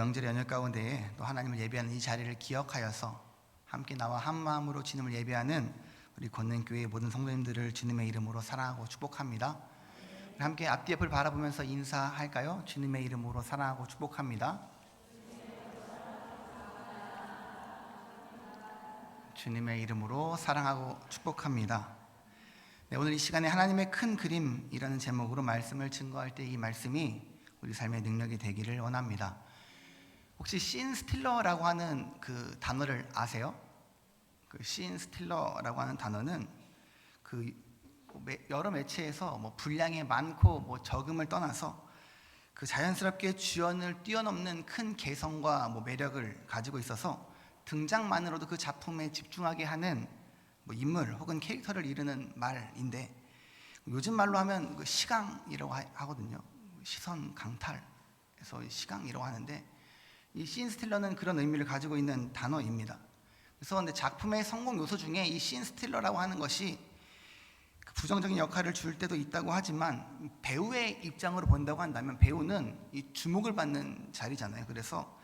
명절의 연휴 가운데에 또 하나님을 예배하는 이 자리를 기억하여서 함께 나와 한 마음으로 주님을 예배하는 우리 권능교회의 모든 성도님들을 주님의 이름으로 사랑하고 축복합니다. 함께 앞뒤 옆을 바라보면서 인사할까요? 주님의 이름으로 사랑하고 축복합니다. 주님의 이름으로 사랑하고 축복합니다. 네, 오늘 이 시간에 하나님의 큰 그림이라는 제목으로 말씀을 증거할 때 이 말씀이 우리 삶의 능력이 되기를 원합니다. 혹시 씬 스틸러라고 하는 그 단어를 아세요? 그 씬 스틸러라고 하는 단어는 그 여러 매체에서 분량이 많고 적음을 떠나서 그 자연스럽게 주연을 뛰어넘는 큰 개성과 매력을 가지고 있어서 등장만으로도 그 작품에 집중하게 하는 인물 혹은 캐릭터를 이르는 말인데, 요즘 말로 하면 그 시강이라고 하거든요. 시선 강탈에서 시강이라고 하는데, 이 씬 스틸러는 그런 의미를 가지고 있는 단어입니다. 그래서 근데 작품의 성공 요소 중에 이 씬 스틸러라고 하는 것이 부정적인 역할을 줄 때도 있다고 하지만, 배우의 입장으로 본다고 한다면 배우는 이 주목을 받는 자리잖아요. 그래서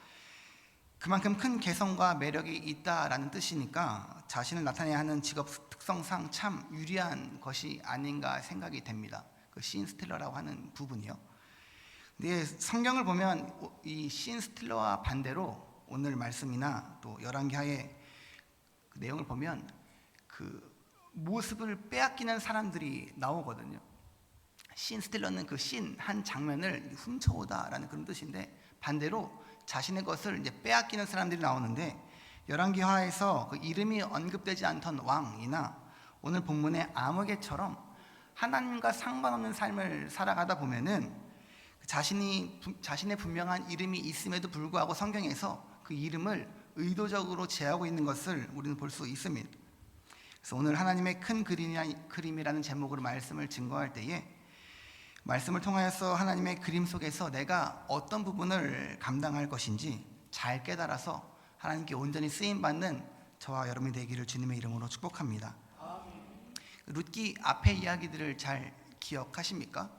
그만큼 큰 개성과 매력이 있다라는 뜻이니까 자신을 나타내야 하는 직업 특성상 참 유리한 것이 아닌가 생각이 됩니다. 그 씬 스틸러라고 하는 부분이요. 근데 성경을 보면 이 씬 스틸러와 반대로 오늘 말씀이나 또 열왕기하의 그 내용을 보면 그 모습을 빼앗기는 사람들이 나오거든요. 씬 스틸러는 그 씬 한 장면을 훔쳐오다라는 그런 뜻인데, 반대로 자신의 것을 이제 빼앗기는 사람들이 나오는데, 열왕기하에서 그 이름이 언급되지 않던 왕이나 오늘 본문의 아무개처럼 하나님과 상관없는 삶을 살아가다 보면은 자신의 분명한 이름이 있음에도 불구하고 성경에서 그 이름을 의도적으로 제하고 있는 것을 우리는 볼 수 있습니다. 그래서 오늘 하나님의 큰 그림이라는 제목으로 말씀을 증거할 때에, 말씀을 통하여서 하나님의 그림 속에서 내가 어떤 부분을 감당할 것인지 잘 깨달아서 하나님께 온전히 쓰임받는 저와 여러분이 되기를 주님의 이름으로 축복합니다. 룻기 앞의 이야기들을 잘 기억하십니까?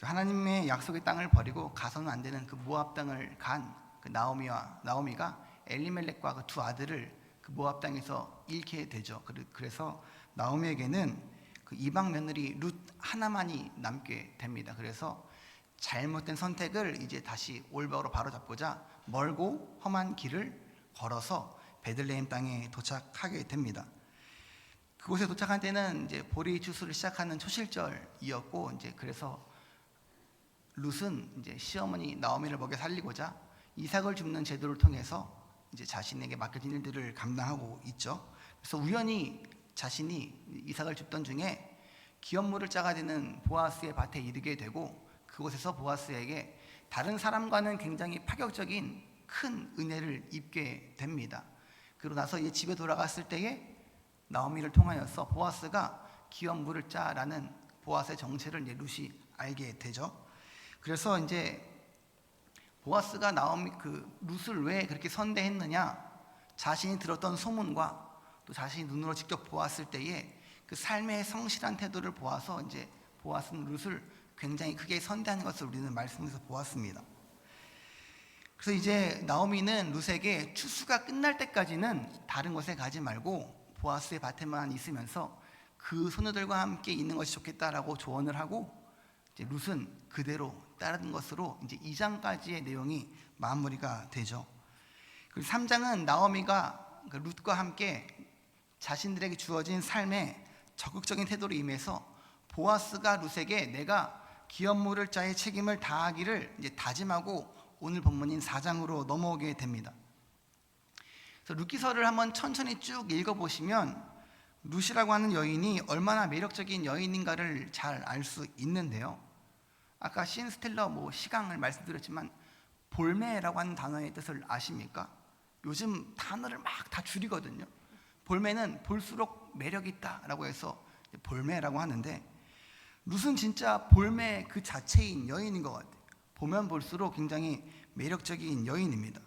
하나님의 약속의 땅을 버리고 가서는 안 되는 그 모압 땅을 간 그 나오미가 엘리멜렉과 그 두 아들을 그 모압 땅에서 잃게 되죠. 그래서 나오미에게는 그 이방 며느리 룻 하나만이 남게 됩니다. 그래서 잘못된 선택을 이제 다시 올바로 바로잡고자 멀고 험한 길을 걸어서 베들레헴 땅에 도착하게 됩니다. 그곳에 도착한 때는 이제 보리 추수를 시작하는 초실절이었고, 이제 그래서 룻은 이제 시어머니 나오미를 먹여 살리고자 이삭을 줍는 제도를 통해서 이제 자신에게 맡겨진 일들을 감당하고 있죠. 그래서 우연히 자신이 이삭을 줍던 중에 기업물을 짜가 되는 보아스의 밭에 이르게 되고, 그곳에서 보아스에게 다른 사람과는 굉장히 파격적인 큰 은혜를 입게 됩니다. 그러고 나서 이제 집에 돌아갔을 때에 나오미를 통하여서 보아스가 기업물을 짜라는 보아스의 정체를 이제 룻이 알게 되죠. 그래서 이제 보아스가 룻을 왜 그렇게 선대했느냐, 자신이 들었던 소문과 또 자신이 눈으로 직접 보았을 때에 그 삶의 성실한 태도를 보아서 이제 보아스는 룻을 굉장히 크게 선대하는 것을 우리는 말씀에서 보았습니다. 그래서 이제 나오미는 룻에게 추수가 끝날 때까지는 다른 곳에 가지 말고 보아스의 밭에만 있으면서 그 소녀들과 함께 있는 것이 좋겠다라고 조언을 하고, 이제 룻은 그대로 따른 것으로 이제 2장까지의 내용이 마무리가 되죠. 그리고 3장은 나오미가 룻과 함께 자신들에게 주어진 삶에 적극적인 태도로 임해서 보아스가 룻에게 내가 기업물을 짜의 책임을 다하기를 이제 다짐하고 오늘 본문인 4장으로 넘어오게 됩니다. 그래서 룻기서를 한번 천천히 쭉 읽어보시면 룻이라고 하는 여인이 얼마나 매력적인 여인인가를 잘 알 수 있는데요. 아까 씬 스틸러 시강을 말씀드렸지만 볼매라고 하는 단어의 뜻을 아십니까? 요즘 단어를 막 다 줄이거든요. 볼매는 볼수록 매력 있다라고 해서 볼매라고 하는데, 룻은 진짜 볼매 그 자체인 여인인 것 같아요. 보면 볼수록 굉장히 매력적인 여인입니다.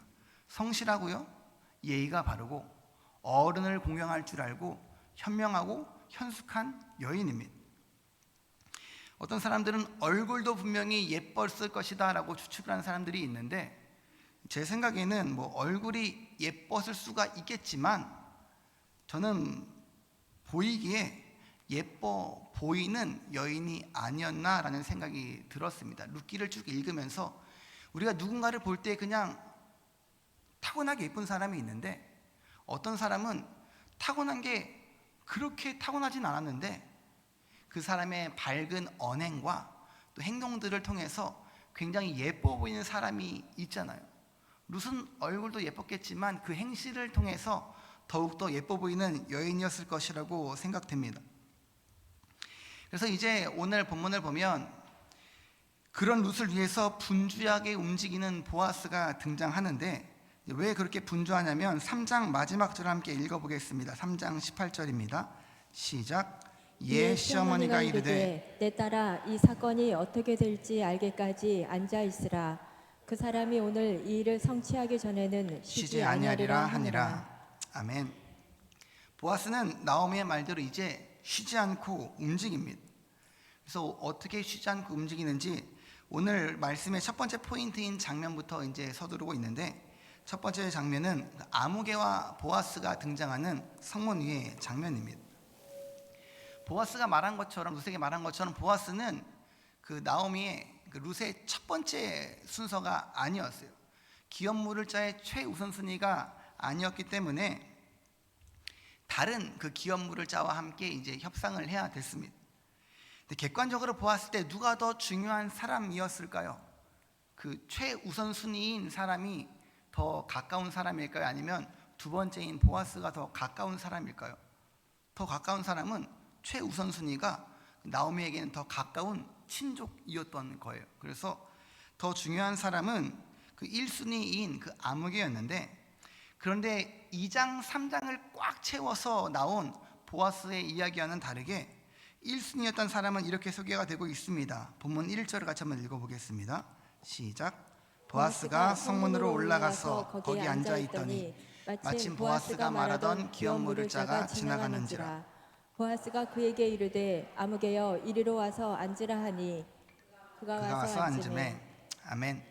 성실하고요, 예의가 바르고 어른을 공경할 줄 알고 현명하고 현숙한 여인입니다. 어떤 사람들은 얼굴도 분명히 예뻤을 것이다 라고 추측을 하는 사람들이 있는데, 제 생각에는 뭐 얼굴이 예뻤을 수가 있겠지만 저는 보이기에 예뻐 보이는 여인이 아니었나라는 생각이 들었습니다. 룻기를 쭉 읽으면서 우리가 누군가를 볼 때 그냥 타고나게 예쁜 사람이 있는데, 어떤 사람은 타고난 게 그렇게 타고나진 않았는데 그 사람의 밝은 언행과 또 행동들을 통해서 굉장히 예뻐 보이는 사람이 있잖아요. 룻은 얼굴도 예뻤겠지만 그 행실을 통해서 더욱더 예뻐 보이는 여인이었을 것이라고 생각됩니다. 그래서 이제 오늘 본문을 보면 그런 룻을 위해서 분주하게 움직이는 보아스가 등장하는데, 왜 그렇게 분주하냐면 3장 마지막 절 함께 읽어보겠습니다. 3장 18절입니다. 시작. 예, 시어머니가 이르되 내 딸아 이 사건이 어떻게 될지 알기까지 앉아 있으라. 그 사람이 오늘 이 일을 성취하기 전에는 쉬지 아니하리라 하니라. 아멘. 보아스는 나오미의 말대로 이제 쉬지 않고 움직입니다. 그래서 어떻게 쉬지 않고 움직이는지 오늘 말씀의 첫 번째 포인트인 장면부터 이제 서두르고 있는데, 첫 번째 장면은 아무개와 보아스가 등장하는 성문 위의 장면입니다. 보아스가 말한 것처럼, 룻에게 말한 것처럼 보아스는 그 나오미의 그 룻의 첫 번째 순서가 아니었어요. 기업 물을 자의 최우선순위가 아니었기 때문에 다른 그 기업 물을 자와 함께 이제 협상을 해야 됐습니다. 근데 객관적으로 보았을 때 누가 더 중요한 사람이었을까요? 그 최우선순위인 사람이 더 가까운 사람일까요? 아니면 두 번째인 보아스가 더 가까운 사람일까요? 더 가까운 사람은 최우선순위가 나오미에게는 더 가까운 친족이었던 거예요. 그래서 더 중요한 사람은 그 1순위인 그 아무개였는데, 그런데 2장 3장을 꽉 채워서 나온 보아스의 이야기와는 다르게 1순위였던 사람은 이렇게 소개가 되고 있습니다. 본문 1절을 같이 한번 읽어보겠습니다. 시작. 보아스가 성문으로 올라가서 거기 앉아있더니 마침 보아스가 말하던 기업 물을 자가 지나가는지라. 보아스가 그에게 이르되 아무개여 이리로 와서 앉으라 하니 그가 와서 앉으매. 아멘.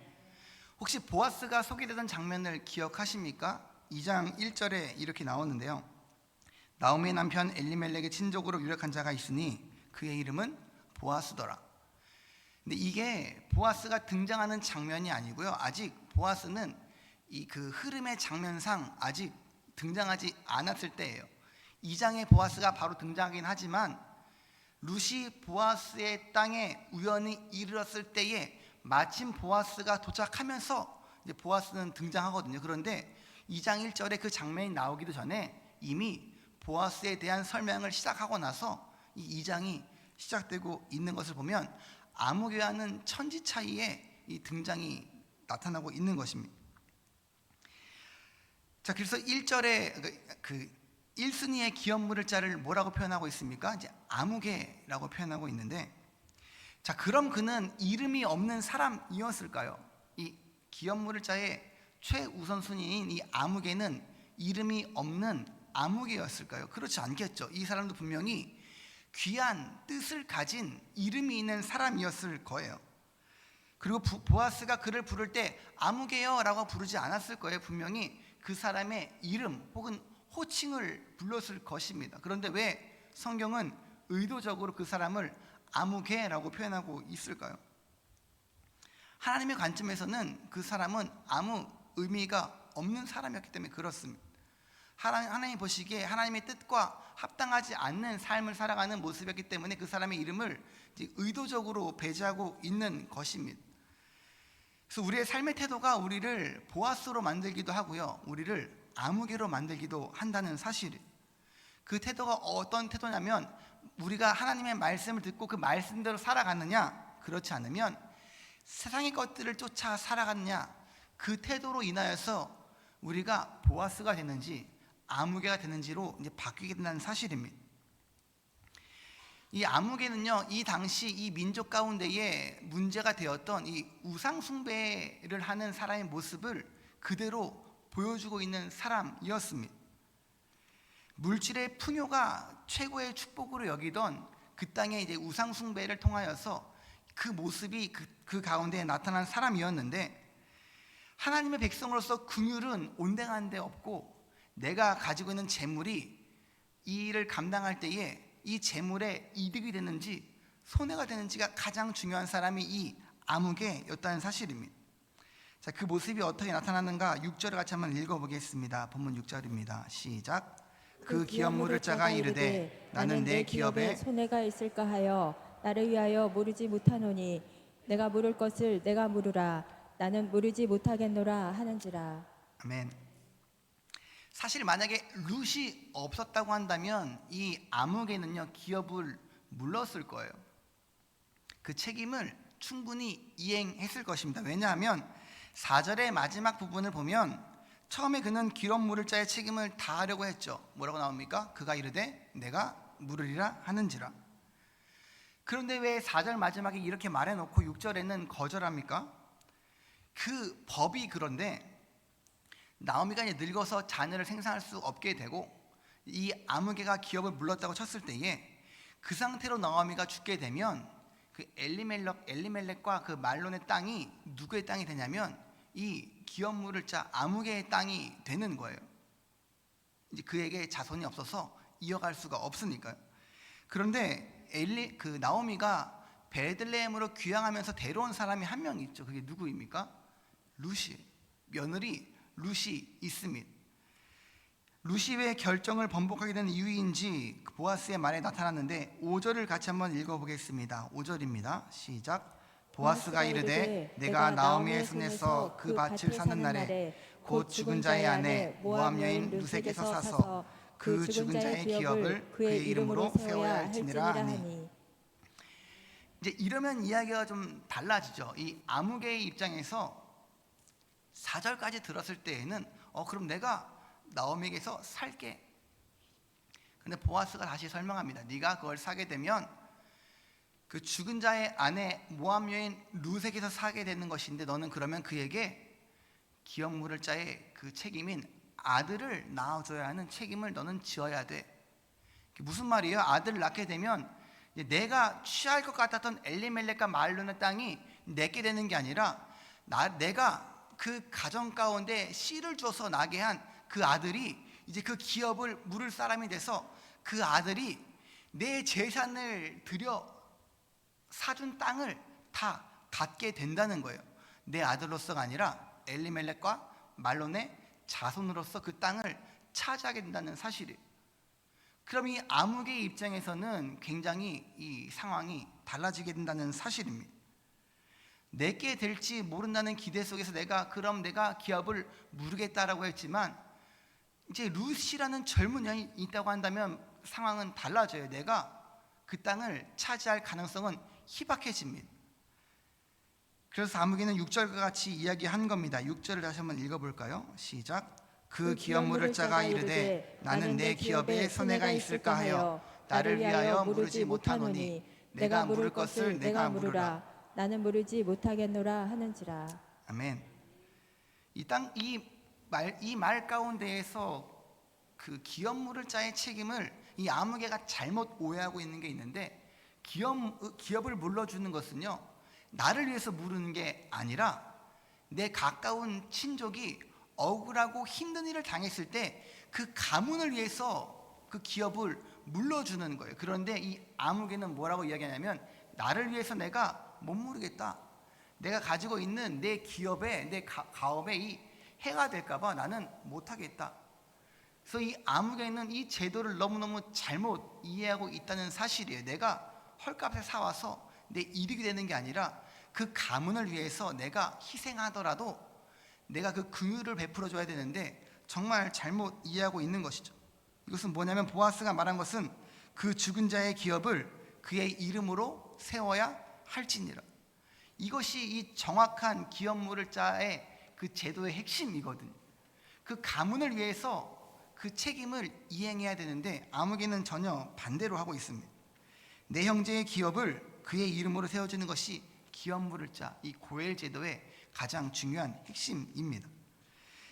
혹시 보아스가 소개되던 장면을 기억하십니까? 2장 1절에 이렇게 나오는데요. 나오미의 남편 엘리멜렉의 친족으로 유력한 자가 있으니 그의 이름은 보아스더라. 근데 이게 보아스가 등장하는 장면이 아니고요. 아직 보아스는 이 그 흐름의 장면상 아직 등장하지 않았을 때예요. 2장에 보아스가 바로 등장하긴 하지만 룻이 보아스의 땅에 우연히 이르렀을 때에 마침 보아스가 도착하면서 이제 보아스는 등장하거든요. 그런데 2장 1절에 그 장면이 나오기도 전에 이미 보아스에 대한 설명을 시작하고 나서 이 2장이 시작되고 있는 것을 보면 아무개와는 천지 차이의 이 등장이 나타나고 있는 것입니다. 자, 그래서 1절에 그 1순위의 기업 물을 자를 뭐라고 표현하고 있습니까? 이제 아무개라고 표현하고 있는데, 자, 그럼 그는 이름이 없는 사람이었을까요? 이 기업 물을 자의 최우선순위인 이 아무개는 이름이 없는 아무개였을까요? 그렇지 않겠죠. 이 사람도 분명히 귀한 뜻을 가진 이름이 있는 사람이었을 거예요. 그리고 보아스가 그를 부를 때 아무개요 라고 부르지 않았을 거예요. 분명히 그 사람의 이름 혹은 호칭을 불렀을 것입니다. 그런데 왜 성경은 의도적으로 그 사람을 아무개라고 표현하고 있을까요? 하나님의 관점에서는 그 사람은 아무 의미가 없는 사람이었기 때문에 그렇습니다. 하나님 보시기에 하나님의 뜻과 합당하지 않는 삶을 살아가는 모습이었기 때문에 그 사람의 이름을 의도적으로 배제하고 있는 것입니다. 그래서 우리의 삶의 태도가 우리를 보아스로 만들기도 하고요, 우리를 아무개로 만들기도 한다는 사실. 그 태도가 어떤 태도냐면 우리가 하나님의 말씀을 듣고 그 말씀대로 살아가느냐, 그렇지 않으면 세상의 것들을 쫓아 살아가느냐, 그 태도로 인하여서 우리가 보아스가 되는지 아무개가 되는지로 이제 바뀌게 된다는 사실입니다. 이 아무개는요, 이 당시 이 민족 가운데에 문제가 되었던 이 우상 숭배를 하는 사람의 모습을 그대로 보여주고 있는 사람이었습니다. 물질의 풍요가 최고의 축복으로 여기던 그 땅에 이제 우상 숭배를 통하여서 그 모습이 그 가운데 나타난 사람이었는데, 하나님의 백성으로서 긍휼은 온당한 데 없고 내가 가지고 있는 재물이 이 일을 감당할 때에 이 재물에 이득이 되는지 손해가 되는지가 가장 중요한 사람이 이 아무개였다는 사실입니다. 자, 그 모습이 어떻게 나타났는가 6절을 같이 한번 읽어보겠습니다. 본문 6절입니다. 시작. 그 기업 물을 자가 이르되 나는 내 기업에 손해가 있을까 하여 나를 위하여 물으지 못하노니 내가 물을 것을 내가 물으라. 나는 물으지 못하겠노라 하는지라. 아멘. 사실 만약에 룻이 없었다고 한다면 이 아무개는요 기업을 물렀을 거예요. 그 책임을 충분히 이행했을 것입니다. 왜냐하면 4절의 마지막 부분을 보면 처음에 그는 기업 물을 자의 책임을 다하려고 했죠. 뭐라고 나옵니까? 그가 이르되 내가 물으리라 하는지라. 그런데 왜 4절 마지막에 이렇게 말해놓고 6절에는 거절합니까? 그 법이 그런데 나오미가 이제 늙어서 자녀를 생산할 수 없게 되고 이 아무개가 기업을 물렀다고 쳤을 때에 그 상태로 나오미가 죽게 되면 그 엘리멜렉과 그 말론의 땅이 누구의 땅이 되냐면 이 기업 물을 자 아무개의 땅이 되는 거예요. 이제 그에게 자손이 없어서 이어갈 수가 없으니까요. 그런데 그 나오미가 베들레헴으로 귀향하면서 데려온 사람이 한 명 있죠. 그게 누구입니까? 룻이, 며느리 룻이 있습니다. 룻이 왜 결정을 번복하게 된 이유인지 보아스의 말에 나타났는데 5절을 같이 한번 읽어보겠습니다. 5절입니다. 시작. 보아스가 이르되 내가 나오미의 손에서 그 밭을 사는 날에 곧 죽은 자의 아내 모압 여인 룻에게서 사서 그 죽은 자의 기업을 그의 이름으로 세워야 할지니라 하니. 이제 이러면 이야기가 좀 달라지죠. 이 아무개의 입장에서 4절까지 들었을 때에는 그럼 내가 나오미에게서 살게. 근데 보아스가 다시 설명합니다. 네가 그걸 사게 되면 그 죽은 자의 아내 모압 여인 룻에게서 사게 되는 것인데 너는 그러면 그에게 기업 물을 자의 그 책임인 아들을 낳아줘야 하는 책임을 너는 지어야 돼. 무슨 말이에요? 아들을 낳게 되면 내가 취할 것 같았던 엘리멜렉과 말론의 땅이 내게 되는 게 아니라 내가 그 가정 가운데 씨를 줘서 나게 한 그 아들이 이제 그 기업을 물을 사람이 돼서 그 아들이 내 재산을 들여 사준 땅을 다 갖게 된다는 거예요. 내 아들로서가 아니라 엘리멜렉과 말론의 자손으로서 그 땅을 차지하게 된다는 사실이에요. 그럼 이 아무개의 입장에서는 굉장히 이 상황이 달라지게 된다는 사실입니다. 내게 될지 모른다는 기대 속에서 내가 기업을 물으겠다라고 했지만 이제 룻이라는 젊은 여인이 있다고 한다면 상황은 달라져요. 내가 그 땅을 차지할 가능성은 희박해집니다. 그래서 아무개는 6절과 같이 이야기한 겁니다. 6절을 다시 한번 읽어볼까요? 시작. 그 기업 물을 자가 이르되 나는 내 기업에 손해가 있을까 하여 나를 위하여 물으지 못하노니 내가 물을 것을 내가 물으라. 나는 물으지 못하겠노라 하는지라. 아멘. 이 말 가운데에서 그 기업 물을 자의 책임을 이 아무개가 잘못 오해하고 있는 게 있는데, 기업을 물러주는 것은요 나를 위해서 물으는 게 아니라 내 가까운 친족이 억울하고 힘든 일을 당했을 때 그 가문을 위해서 그 기업을 물러주는 거예요. 그런데 이 아무개는 뭐라고 이야기하냐면 나를 위해서 내가 못 물으겠다. 내가 가지고 있는 내 기업에 내 가업에 이 해가 될까봐 나는 못하겠다. 그래서 이 아무개는 이 제도를 너무너무 잘못 이해하고 있다는 사실이에요. 내가 헐값에 사와서 내 이득이 되는 게 아니라 그 가문을 위해서 내가 희생하더라도 내가 그 긍휼을 베풀어 줘야 되는데 정말 잘못 이해하고 있는 것이죠. 이것은 뭐냐면 보아스가 말한 것은 그 죽은 자의 기업을 그의 이름으로 세워야 할지니라. 이것이 이 정확한 기업 물을 자의 그 제도의 핵심이거든요. 그 가문을 위해서 그 책임을 이행해야 되는데 아무개는 전혀 반대로 하고 있습니다. 내 형제의 기업을 그의 이름으로 세워주는 것이 기업 물을 자, 이 고엘 제도의 가장 중요한 핵심입니다.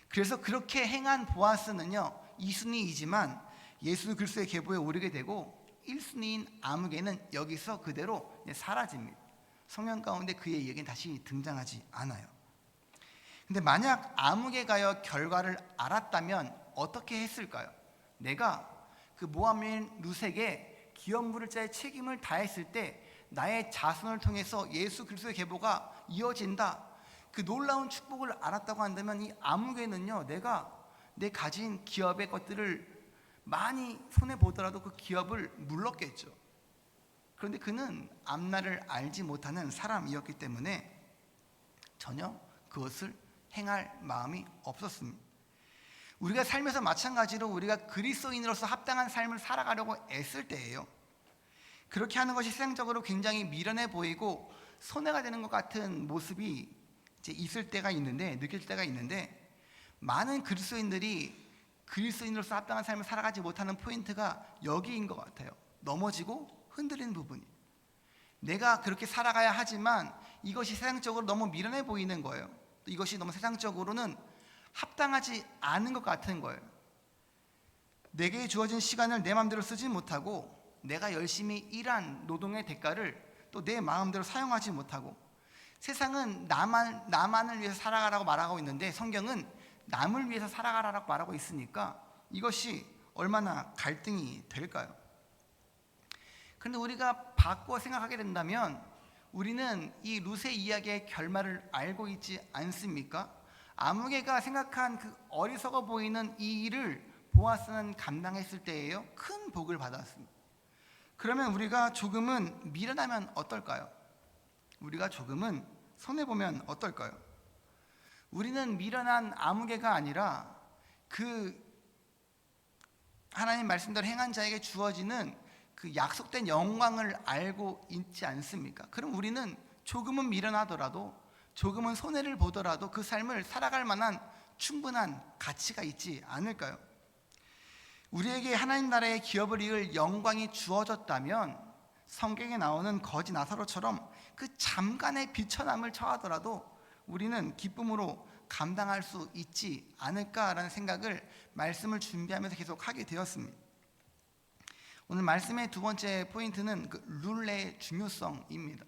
그래서 그렇게 행한 보아스는요 이순이이지만 예수 그리스도의 계보에 오르게 되고 1순위인 아무개는 여기서 그대로 사라집니다. 성경 가운데 그의 이야기는 다시 등장하지 않아요. 근데 만약 아무개가요 결과를 알았다면 어떻게 했을까요? 내가 그 모압인 룻에게 기업 물을 자의 책임을 다했을 때 나의 자손을 통해서 예수 그리스도의 계보가 이어진다, 그 놀라운 축복을 알았다고 한다면 이 아무개는요 내가 내 가진 기업의 것들을 많이 손해보더라도 그 기업을 물렀겠죠. 그런데 그는 앞날을 알지 못하는 사람이었기 때문에 전혀 그것을 행할 마음이 없었습니다. 우리가 살면서 마찬가지로 우리가 그리스도인으로서 합당한 삶을 살아가려고 애쓸 때예요, 그렇게 하는 것이 세상적으로 굉장히 미련해 보이고 손해가 되는 것 같은 모습이 이제 있을 때가 있는데, 느낄 때가 있는데, 많은 그리스도인들이 그리스도인으로서 합당한 삶을 살아가지 못하는 포인트가 여기인 것 같아요. 넘어지고 흔들리는 부분이. 내가 그렇게 살아가야 하지만 이것이 세상적으로 너무 미련해 보이는 거예요. 또 이것이 너무 세상적으로는 합당하지 않은 것 같은 거예요. 내게 주어진 시간을 내 마음대로 쓰지 못하고 내가 열심히 일한 노동의 대가를 또 내 마음대로 사용하지 못하고, 세상은 나만을 위해서 살아가라고 말하고 있는데 성경은 남을 위해서 살아가라고 말하고 있으니까 이것이 얼마나 갈등이 될까요? 그런데 우리가 바꿔 생각하게 된다면 우리는 이 룻의 이야기의 결말을 알고 있지 않습니까? 아무개가 생각한 그 어리석어 보이는 이 일을 보아스는 감당했을 때에요 큰 복을 받았습니다. 그러면 우리가 조금은 미련하면 어떨까요? 우리가 조금은 손해보면 어떨까요? 우리는 미련한 아무개가 아니라 그 하나님 말씀대로 행한 자에게 주어지는 그 약속된 영광을 알고 있지 않습니까? 그럼 우리는 조금은 미련하더라도, 조금은 손해를 보더라도 그 삶을 살아갈 만한 충분한 가치가 있지 않을까요? 우리에게 하나님 나라의 기업을 이을 영광이 주어졌다면 성경에 나오는 거지 나사로처럼 그 잠깐의 비천함을 처하더라도 우리는 기쁨으로 감당할 수 있지 않을까라는 생각을 말씀을 준비하면서 계속 하게 되었습니다. 오늘 말씀의 두 번째 포인트는 그 룰의 중요성입니다.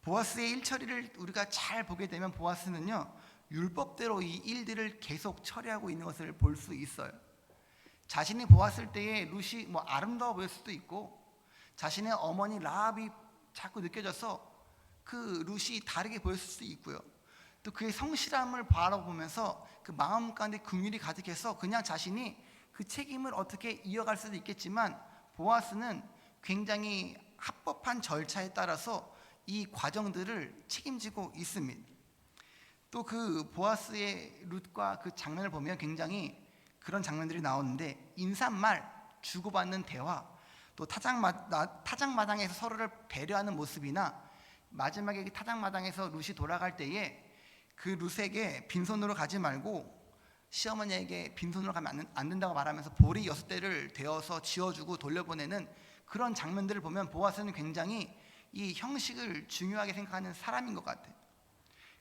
보아스의 일처리를 우리가 잘 보게 되면 보아스는요 율법대로 이 일들을 계속 처리하고 있는 것을 볼 수 있어요. 자신이 보았을 때에 룻이 아름다워 보일 수도 있고, 자신의 어머니 라합이 자꾸 느껴져서 그 룻이 다르게 보였을 수도 있고요. 또 그의 성실함을 바라보면서 그 마음 가운데 긍휼이 가득해서 그냥 자신이 그 책임을 어떻게 이어갈 수도 있겠지만, 보아스는 굉장히 합법한 절차에 따라서 이 과정들을 책임지고 있습니다. 또 그 보아스의 룻과 그 장면을 보면 굉장히 그런 장면들이 나오는데, 인사말, 주고받는 대화, 또 타작마당에서 서로를 배려하는 모습이나 마지막에 타작마당에서 룻이 돌아갈 때에 그 룻에게 빈손으로 가지 말고 시어머니에게 빈손으로 가면 안 된다고 말하면서 보리 6대를 대어서 지어주고 돌려보내는 그런 장면들을 보면 보아스는 굉장히 이 형식을 중요하게 생각하는 사람인 것 같아요.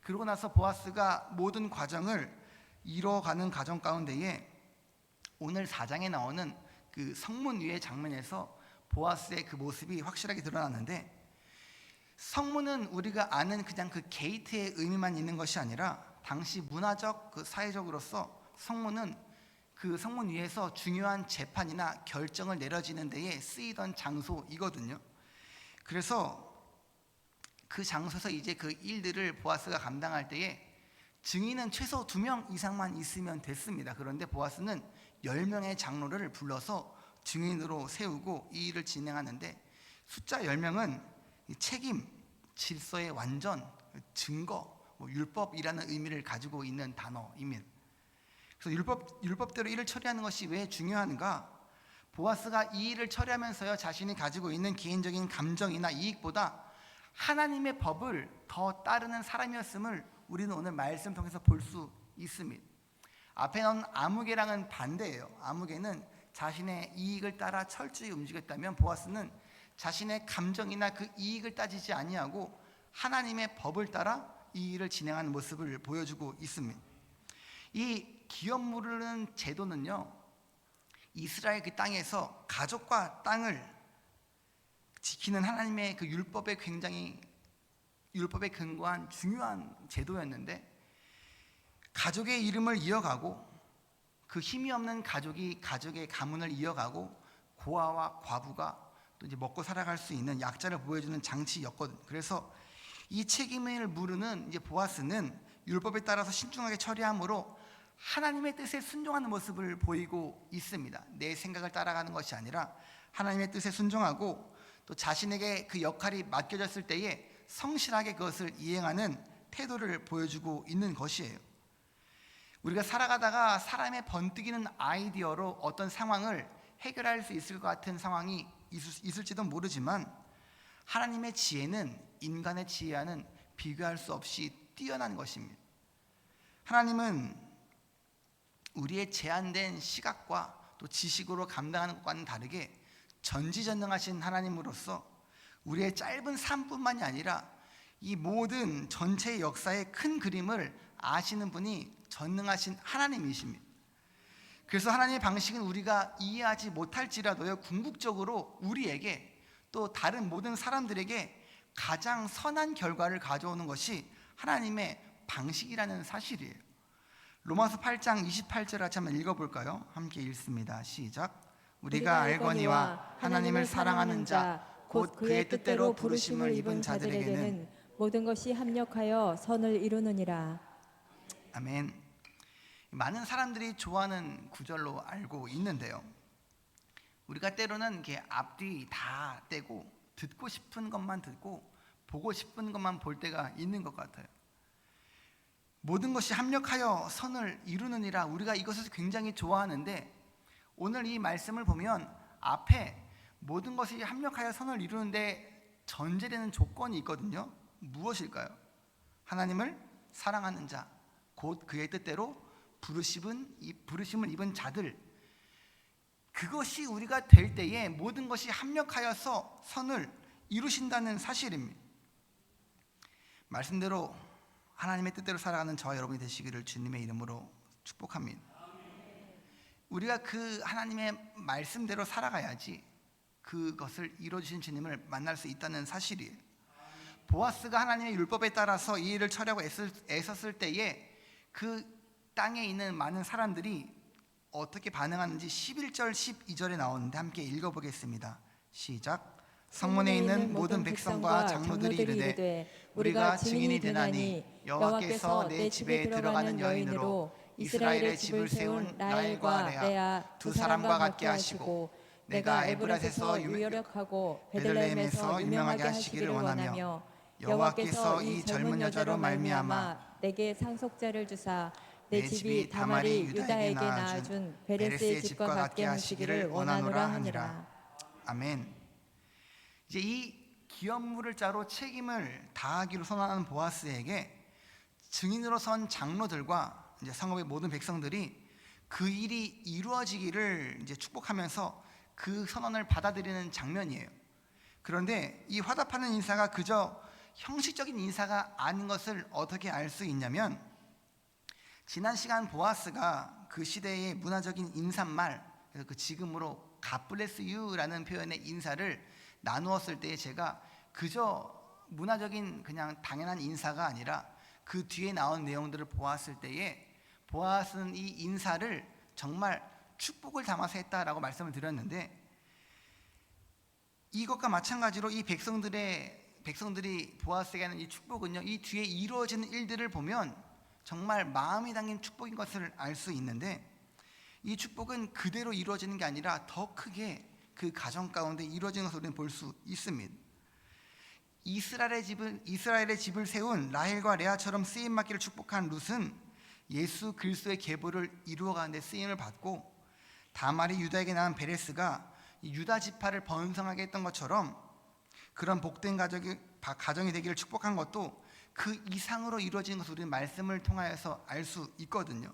그러고 나서 보아스가 모든 과정을 이뤄가는 과정 가운데에 오늘 4장에 나오는 그 성문 위의 장면에서 보아스의 그 모습이 확실하게 드러나는데, 성문은 우리가 아는 그냥 그 게이트의 의미만 있는 것이 아니라 당시 문화적 그 사회적으로서 성문은 그 성문 위에서 중요한 재판이나 결정을 내려지는 데에 쓰이던 장소이거든요. 그래서 그 장소에서 이제 그 일들을 보아스가 감당할 때에 증인은 최소 2명 이상만 있으면 됐습니다. 그런데 보아스는 10명의 장로를 불러서 증인으로 세우고 이 일을 진행하는데, 숫자 10명은 책임, 질서의 완전, 증거, 율법이라는 의미를 가지고 있는 단어입니다. 그래서 율법대로 일을 처리하는 것이 왜 중요한가? 보아스가 이 일을 처리하면서요 자신이 가지고 있는 개인적인 감정이나 이익보다 하나님의 법을 더 따르는 사람이었음을 우리는 오늘 말씀 통해서 볼 수 있습니다. 앞에 나온 아무개랑은 반대예요. 아무개는 자신의 이익을 따라 철저히 움직였다면 보아스는 자신의 감정이나 그 이익을 따지지 아니하고 하나님의 법을 따라 이 일을 진행하는 모습을 보여주고 있습니다. 이 기업 물르는 제도는요 이스라엘 그 땅에서 가족과 땅을 지키는 하나님의 그 율법에 굉장히 율법에 근거한 중요한 제도였는데, 가족의 이름을 이어가고 그 힘이 없는 가족이 가족의 가문을 이어가고 고아와 과부가 또 이제 먹고 살아갈 수 있는 약자를 보여주는 장치였거든. 그래서 이 책임을 물으는 이제 보아스는 율법에 따라서 신중하게 처리함으로 하나님의 뜻에 순종하는 모습을 보이고 있습니다. 내 생각을 따라가는 것이 아니라 하나님의 뜻에 순종하고 또 자신에게 그 역할이 맡겨졌을 때에 성실하게 그것을 이행하는 태도를 보여주고 있는 것이에요. 우리가 살아가다가 사람의 번뜩이는 아이디어로 어떤 상황을 해결할 수 있을 것 같은 상황이 있을지도 모르지만, 하나님의 지혜는 인간의 지혜와는 비교할 수 없이 뛰어난 것입니다. 하나님은 우리의 제한된 시각과 또 지식으로 감당하는 것과는 다르게 전지전능하신 하나님으로서 우리의 짧은 삶뿐만이 아니라 이 모든 전체의 역사의 큰 그림을 아시는 분이 전능하신 하나님이십니다. 그래서 하나님의 방식은 우리가 이해하지 못할지라도요, 궁극적으로 우리에게 또 다른 모든 사람들에게 가장 선한 결과를 가져오는 것이 하나님의 방식이라는 사실이에요. 로마서 8장 28절 같이 한번 읽어볼까요? 함께 읽습니다. 시작. 우리가 알거니와 하나님을 사랑하는 자 곧 그의 뜻대로 부르심을 입은 자들에게는 모든 것이 합력하여 선을 이루느니라. 아멘. 많은 사람들이 좋아하는 구절로 알고 있는데요, 우리가 때로는 이렇게 앞뒤 다 떼고 듣고 싶은 것만 듣고 보고 싶은 것만 볼 때가 있는 것 같아요. 모든 것이 합력하여 선을 이루느니라, 우리가 이것을 굉장히 좋아하는데, 오늘 이 말씀을 보면 앞에 모든 것이 합력하여 선을 이루는데 전제되는 조건이 있거든요. 무엇일까요? 하나님을 사랑하는 자 곧 그의 뜻대로 부르심을 입은 자들, 그것이 우리가 될 때에 모든 것이 합력하여서 선을 이루신다는 사실입니다. 말씀대로 하나님의 뜻대로 살아가는 저와 여러분이 되시기를 주님의 이름으로 축복합니다. 우리가 그 하나님의 말씀대로 살아가야지 그것을 이루어주신 주님을 만날 수 있다는 사실이에요. 보아스가 하나님의 율법에 따라서 이 일을 처리하고 애썼을 때에 그 땅에 있는 많은 사람들이 어떻게 반응하는지 11절 12절에 나오는데 함께 읽어보겠습니다. 시작. 성문에 있는 모든 백성과 장로들이 이르되 우리가 증인이 되나니 여호와께서 내 집에 들어가는 여인으로 이스라엘의 집을 세운 라헬과 레아 두 사람과 같게 하시고 내가 에브랏에서 유력하고 베들레헴에서 유명하게 하시기를 원하며 여호와께서 이 젊은 여자로 말미암아 내게 상속자를 주사 내 집이 다말이 유다에게 낳아준 베레스의 집과 같게 하시기를 원하노라 하니라. 아멘. 이제 이 기업물을 자로 책임을 다하기로 선언하는 보아스에게 증인으로 선 장로들과 이제 성읍의 모든 백성들이 그 일이 이루어지기를 이제 축복하면서 그 선언을 받아들이는 장면이에요. 그런데 이 화답하는 인사가 그저 형식적인 인사가 아닌 것을 어떻게 알 수 있냐면, 지난 시간 보아스가 그 시대의 문화적인 인사말, 그래서 그 지금으로 God bless you라는 표현의 인사를 나누었을 때에 제가 그저 문화적인 그냥 당연한 인사가 아니라 그 뒤에 나온 내용들을 보았을 때에 보아스는 이 인사를 정말 축복을 담아서 했다라고 말씀을 드렸는데, 이것과 마찬가지로 이 백성들이 보아스에게 하는 이 축복은요, 이 뒤에 이루어지는 일들을 보면 정말 마음이 담긴 축복인 것을 알 수 있는데, 이 축복은 그대로 이루어지는 게 아니라 더 크게 그 가정 가운데 이루어지는 것을 우리는 볼 수 있습니다. 이스라엘의 집을 세운 라헬과 레아처럼 쓰임받기를 축복한 룻은 예수 그리스도의 계보를 이루어가는 데 쓰임을 받고, 다말이 유다에게 낳은 베레스가 유다 지파를 번성하게 했던 것처럼 그런 복된 가정이 되기를 축복한 것도 그 이상으로 이루어진 것을 우리는 말씀을 통하여서 알 수 있거든요.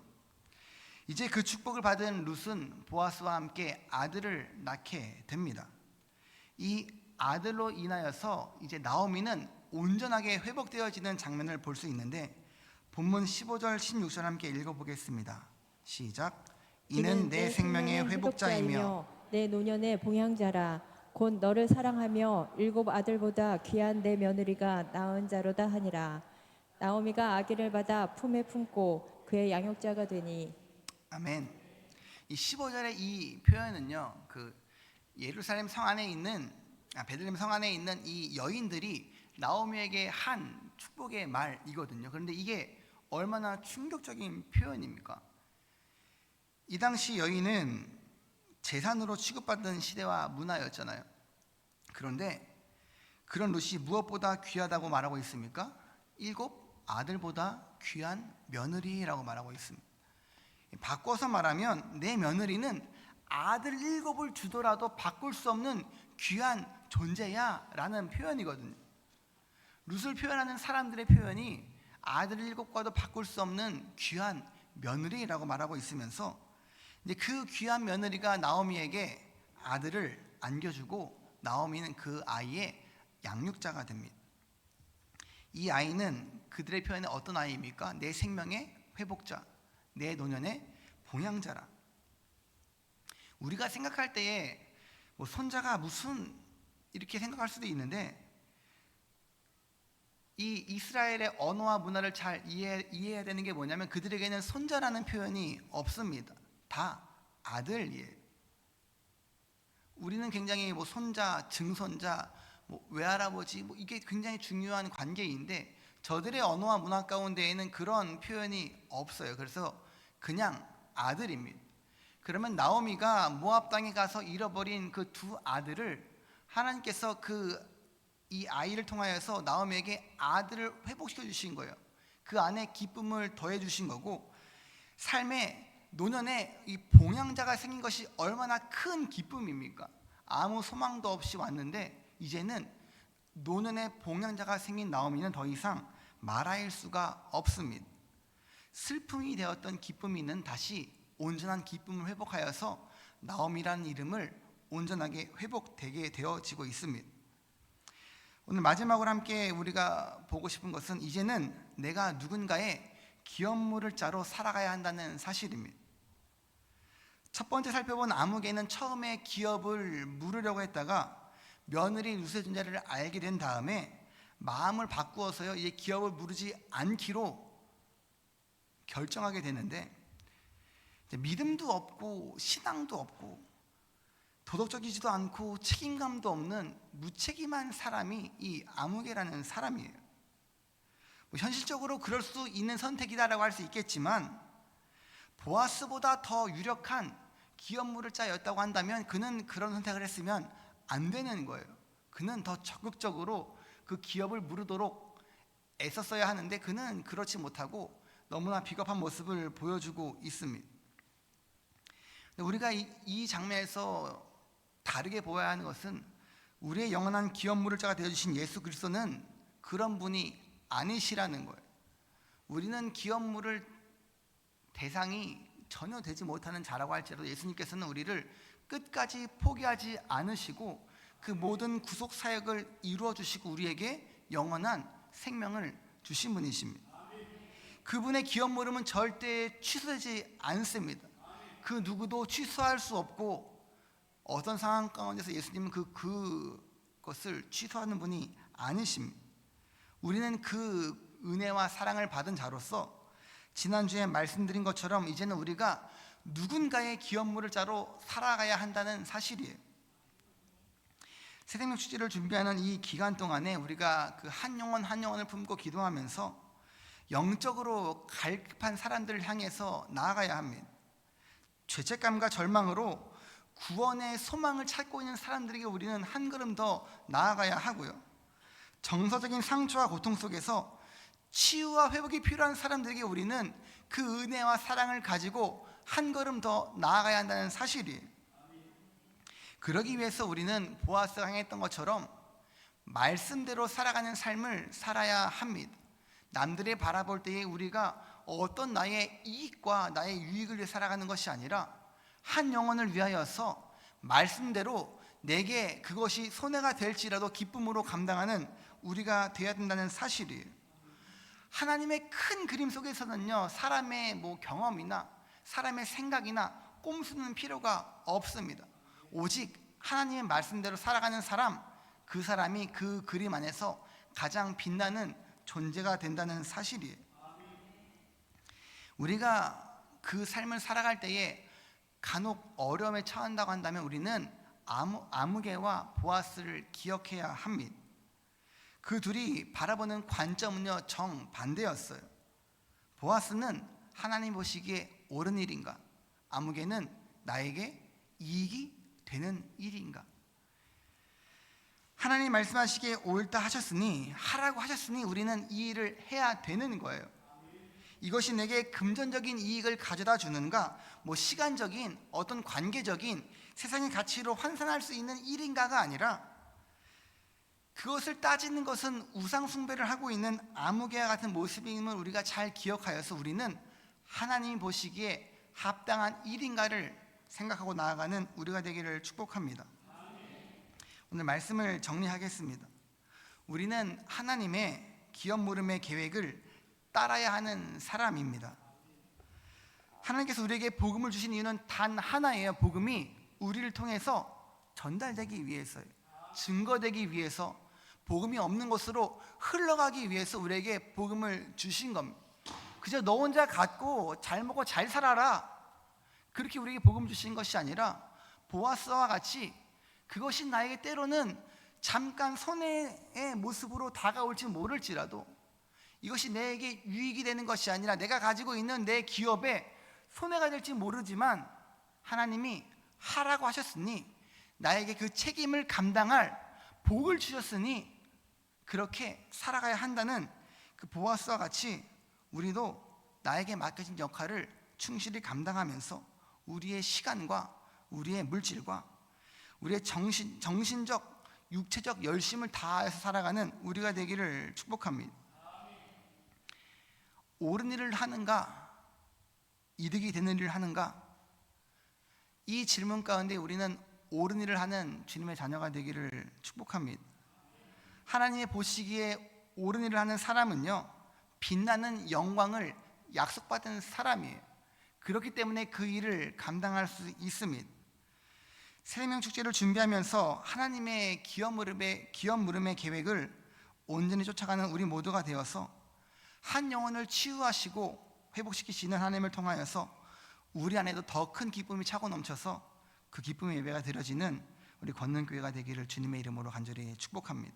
이제 그 축복을 받은 룻은 보아스와 함께 아들을 낳게 됩니다. 이 아들로 인하여서 이제 나오미는 온전하게 회복되어지는 장면을 볼 수 있는데, 본문 15절 16절 함께 읽어보겠습니다. 시작. 이는 내 생명의 회복자이며 내 노년의 봉양자라. 곧 너를 사랑하며 7 아들보다 귀한 내 며느리가 낳은 자로다 하니라. 나오미가 아기를 받아 품에 품고 그의 양육자가 되니. 아멘. 이 15절의 이 표현은요, 그 예루살렘 성 안에 있는 베들레헴 성 안에 있는 이 여인들이 나오미에게 한 축복의 말이거든요. 그런데 이게 얼마나 충격적인 표현입니까? 이 당시 여인은 재산으로 취급받는 시대와 문화였잖아요. 그런데 그런 룻이 무엇보다 귀하다고 말하고 있습니까? 7 아들보다 귀한 며느리라고 말하고 있습니다. 바꿔서 말하면 내 며느리는 아들 7을 주더라도 바꿀 수 없는 귀한 존재야 라는 표현이거든요. 룻을 표현하는 사람들의 표현이 아들 7과도 바꿀 수 없는 귀한 며느리라고 말하고 있으면서 이제 그 귀한 며느리가 나오미에게 아들을 안겨주고 나오미는 그 아이의 양육자가 됩니다. 이 아이는 그들의 표현에 어떤 아이입니까? 내 생명의 회복자, 내 노년의 봉양자라. 우리가 생각할 때에 뭐 손자가 무슨 이렇게 생각할 수도 있는데 이 이스라엘의 언어와 문화를 잘 이해해야 되는 게 뭐냐면 그들에게는 손자라는 표현이 없습니다. 다 아들이에요. 우리는 굉장히 뭐 손자, 증손자, 뭐 외할아버지 뭐 이게 굉장히 중요한 관계인데 저들의 언어와 문화 가운데에는 그런 표현이 없어요. 그래서 그냥 아들입니다. 그러면 나오미가 모압 땅에 가서 잃어버린 그 2 아들을 하나님께서 이 아이를 통하여서 나오미에게 아들을 회복시켜 주신 거예요. 그 안에 기쁨을 더해 주신 거고 삶의 노년에 이 봉양자가 생긴 것이 얼마나 큰 기쁨입니까? 아무 소망도 없이 왔는데 이제는 노년에 봉양자가 생긴 나오미는 더 이상 말할 수가 없습니다. 슬픔이 되었던 기쁨이는 다시 온전한 기쁨을 회복하여서 나오미라는 이름을 온전하게 회복되게 되어지고 있습니다. 오늘 마지막으로 함께 우리가 보고 싶은 것은 이제는 내가 누군가의 기업물을 짜로 살아가야 한다는 사실입니다. 첫 번째 살펴본 아무개는 처음에 기업을 물으려고 했다가 며느리 룻의 존재를 알게 된 다음에 마음을 바꾸어서요 이제 기업을 물으지 않기로 결정하게 되는데 믿음도 없고 신앙도 없고 도덕적이지도 않고 책임감도 없는 무책임한 사람이 이 아무개라는 사람이에요. 현실적으로 그럴 수 있는 선택이다라고 할 수 있겠지만 보아스보다 더 유력한 기업물을 짜였다고 한다면 그는 그런 선택을 했으면 안 되는 거예요. 그는 더 적극적으로 그 기업을 물으도록 애썼어야 하는데 그는 그렇지 못하고 너무나 비겁한 모습을 보여주고 있습니다. 우리가 이 장면에서 다르게 보아야 하는 것은 우리의 영원한 기업물을 짜가 되어주신 예수 그리스도는 그런 분이 아니시라는 거예요. 우리는 기업물을 대상이 전혀 되지 못하는 자라고 할지라도 예수님께서는 우리를 끝까지 포기하지 않으시고 그 모든 구속 사역을 이루어 주시고 우리에게 영원한 생명을 주신 분이십니다. 그분의 기업 물음은 절대 취소되지 않습니다. 그 누구도 취소할 수 없고 어떤 상황 가운데서 예수님은 그것을 취소하는 분이 아니십니다. 우리는 그 은혜와 사랑을 받은 자로서 지난주에 말씀드린 것처럼 이제는 우리가 누군가의 기업물을 짜로 살아가야 한다는 사실이에요. 새생명 축제를 준비하는 이 기간 동안에 우리가 그 한 영혼을 품고 기도하면서 영적으로 갈급한 사람들을 향해서 나아가야 합니다. 죄책감과 절망으로 구원의 소망을 찾고 있는 사람들에게 우리는 한 걸음 더 나아가야 하고요. 정서적인 상처와 고통 속에서 치유와 회복이 필요한 사람들에게 우리는 그 은혜와 사랑을 가지고 한 걸음 더 나아가야 한다는 사실이에요. 그러기 위해서 우리는 보아스가 행했던 것처럼 말씀대로 살아가는 삶을 살아야 합니다. 남들이 바라볼 때에 우리가 어떤 나의 이익과 나의 유익을 위해 살아가는 것이 아니라 한 영혼을 위하여서 말씀대로 내게 그것이 손해가 될지라도 기쁨으로 감당하는 우리가 되어야 된다는 사실이에요. 하나님의 큰 그림 속에서는요 사람의 경험이나 사람의 생각이나 꼼수는 필요가 없습니다. 오직 하나님의 말씀대로 살아가는 사람, 그 사람이 그 그림 안에서 가장 빛나는 존재가 된다는 사실이에요. 우리가 그 삶을 살아갈 때에 간혹 어려움에 처한다고 한다면 우리는 아무개와 보아스를 기억해야 합니다. 그 둘이 바라보는 관점은요 정반대였어요. 보아스는 하나님 보시기에 옳은 일인가, 아무개는 나에게 이익이 되는 일인가. 하나님 말씀하시기에 옳다 하셨으니, 하라고 하셨으니 우리는 이 일을 해야 되는 거예요. 이것이 내게 금전적인 이익을 가져다 주는가, 시간적인 어떤 관계적인 세상의 가치로 환산할 수 있는 일인가가 아니라, 그것을 따지는 것은 우상 숭배를 하고 있는 아무개와 같은 모습임을 우리가 잘 기억하여서 우리는 하나님이 보시기에 합당한 일인가를 생각하고 나아가는 우리가 되기를 축복합니다. 오늘 말씀을 정리하겠습니다. 우리는 하나님의 기업 물음의 계획을 따라야 하는 사람입니다. 하나님께서 우리에게 복음을 주신 이유는 단 하나예요. 복음이 우리를 통해서 전달되기 위해서예요. 증거되기 위해서, 복음이 없는 곳으로 흘러가기 위해서 우리에게 복음을 주신 겁니다. 그저 너 혼자 갖고 잘 먹고 잘 살아라, 그렇게 우리에게 복음 주신 것이 아니라, 보아스와 같이 그것이 나에게 때로는 잠깐 손해의 모습으로 다가올지 모를지라도 이것이 내게 유익이 되는 것이 아니라 내가 가지고 있는 내 기업에 손해가 될지 모르지만 하나님이 하라고 하셨으니 나에게 그 책임을 감당할 복을 주셨으니 그렇게 살아가야 한다는 그 보아스와 같이 우리도 나에게 맡겨진 역할을 충실히 감당하면서 우리의 시간과 우리의 물질과 우리의 정신적, 육체적 열심을 다해서 살아가는 우리가 되기를 축복합니다. 옳은 일을 하는가, 이득이 되는 일을 하는가, 이 질문 가운데 우리는 옳은 일을 하는 주님의 자녀가 되기를 축복합니다. 하나님의 보시기에 옳은 일을 하는 사람은요 빛나는 영광을 약속받은 사람이에요. 그렇기 때문에 그 일을 감당할 수 있습니다. 생명 축제를 준비하면서 하나님의 기업 물음의 계획을 온전히 쫓아가는 우리 모두가 되어서 한 영혼을 치유하시고 회복시키시는 하나님을 통하여서 우리 안에도 더 큰 기쁨이 차고 넘쳐서 그 기쁨의 예배가 드려지는 우리 권능교회가 되기를 주님의 이름으로 간절히 축복합니다.